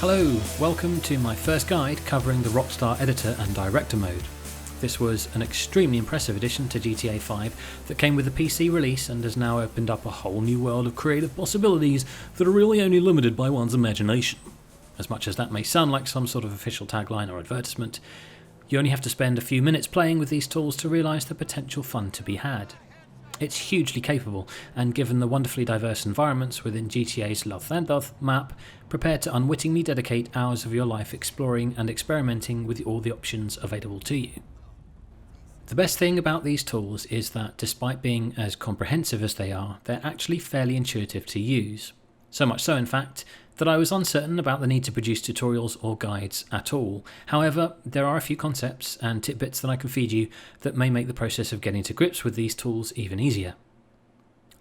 Hello, welcome to my first guide covering the Rockstar editor and director mode. This was an extremely impressive addition to GTA 5 that came with the PC release and has now opened up a whole new world of creative possibilities that are really only limited by one's imagination. As much as that may sound like some sort of official tagline or advertisement, you only have to spend a few minutes playing with these tools to realise the potential fun to be had. It's hugely capable, and given the wonderfully diverse environments within GTA's Los Santos map, prepare to unwittingly dedicate hours of your life exploring and experimenting with all the options available to you. The best thing about these tools is that despite being as comprehensive as they are, they're actually fairly intuitive to use. So much so, in fact, that I was uncertain about the need to produce tutorials or guides at all. However, there are a few concepts and tidbits that I can feed you that may make the process of getting to grips with these tools even easier.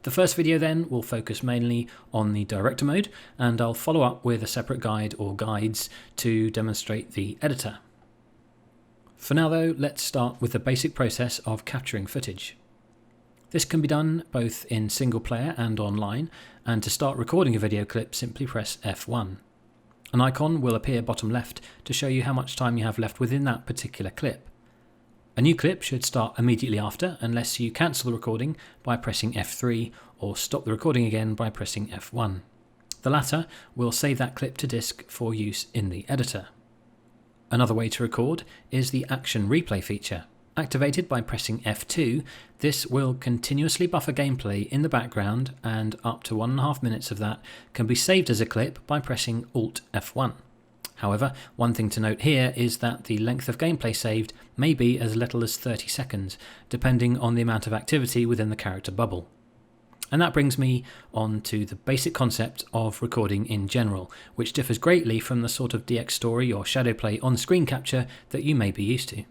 The first video then will focus mainly on the director mode, and I'll follow up with a separate guide or guides to demonstrate the editor. For now though, let's start with the basic process of capturing footage. This can be done both in single player and online, and to start recording a video clip simply press F1. An icon will appear bottom left to show you how much time you have left within that particular clip. A new clip should start immediately after unless you cancel the recording by pressing F3 or stop the recording again by pressing F1. The latter will save that clip to disk for use in the editor. Another way to record is the action replay feature. Activated by pressing F2, this will continuously buffer gameplay in the background, and up to 1.5 minutes of that can be saved as a clip by pressing Alt F1. However, one thing to note here is that the length of gameplay saved may be as little as 30 seconds, depending on the amount of activity within the character bubble. And that brings me on to the basic concept of recording in general, which differs greatly from the sort of DX story or shadowplay on-screen capture that you may be used to.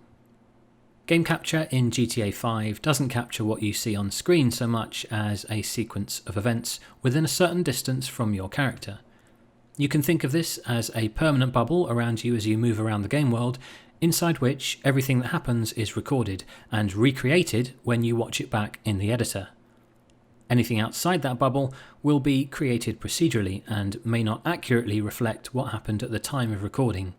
Game capture in GTA 5 doesn't capture what you see on screen so much as a sequence of events within a certain distance from your character. You can think of this as a permanent bubble around you as you move around the game world, inside which everything that happens is recorded and recreated when you watch it back in the editor. Anything outside that bubble will be created procedurally and may not accurately reflect what happened at the time of recording.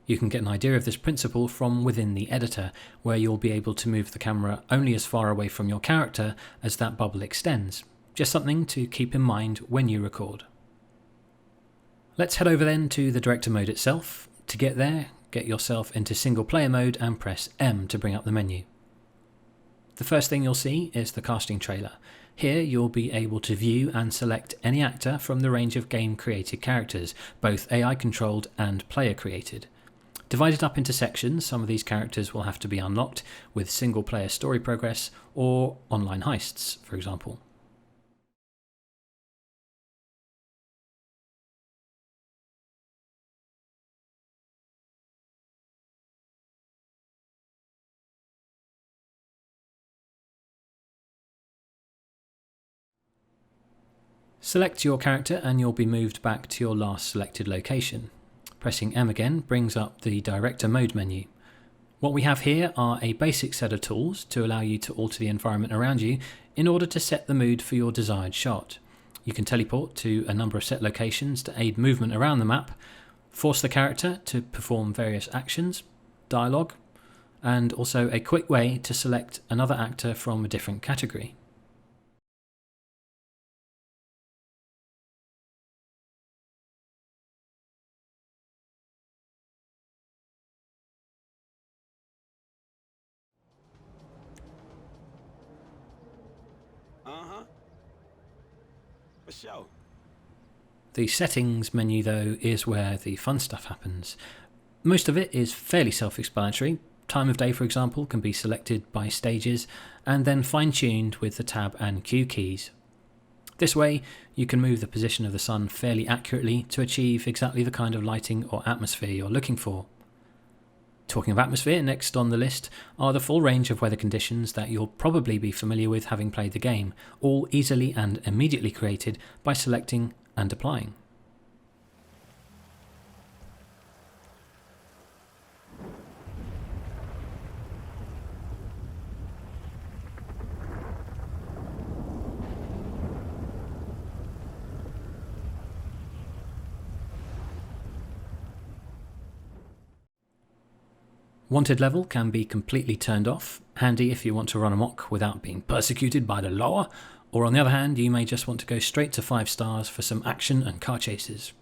You can get an idea of this principle from within the editor, where you'll be able to move the camera only as far away from your character as that bubble extends. Just something to keep in mind when you record. Let's head over then to the director mode itself. To get there, get yourself into single player mode and press M to bring up the menu. The first thing you'll see is the casting trailer. Here you'll be able to view and select any actor from the range of game created characters, both AI controlled and player created. Divided up into sections, some of these characters will have to be unlocked with single player story progress or online heists, for example. Select your character and you'll be moved back to your last selected location. Pressing M again brings up the director mode menu. What we have here are a basic set of tools to allow you to alter the environment around you in order to set the mood for your desired shot. You can teleport to a number of set locations to aid movement around the map, force the character to perform various actions, dialogue, and also a quick way to select another actor from a different category. For sure. The settings menu though is where the fun stuff happens. Most of it is fairly self-explanatory. Time of day, for example, can be selected by stages and then fine-tuned with the tab and Q keys. This way you can move the position of the sun fairly accurately to achieve exactly the kind of lighting or atmosphere you're looking for. Talking of atmosphere, next on the list are the full range of weather conditions that you'll probably be familiar with having played the game, all easily and immediately created by selecting and applying. Wanted level can be completely turned off, handy if you want to run amok without being persecuted by the law, or on the other hand, you may just want to go straight to 5 stars for some action and car chases.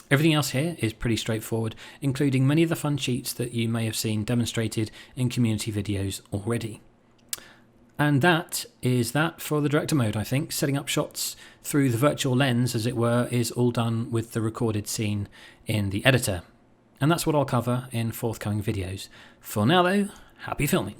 Everything else here is pretty straightforward, including many of the fun cheats that you may have seen demonstrated in community videos already. And that is that for the director mode, I think. Setting up shots through the virtual lens, as it were, is all done with the recorded scene in the editor. And that's what I'll cover in forthcoming videos. For now though, happy filming.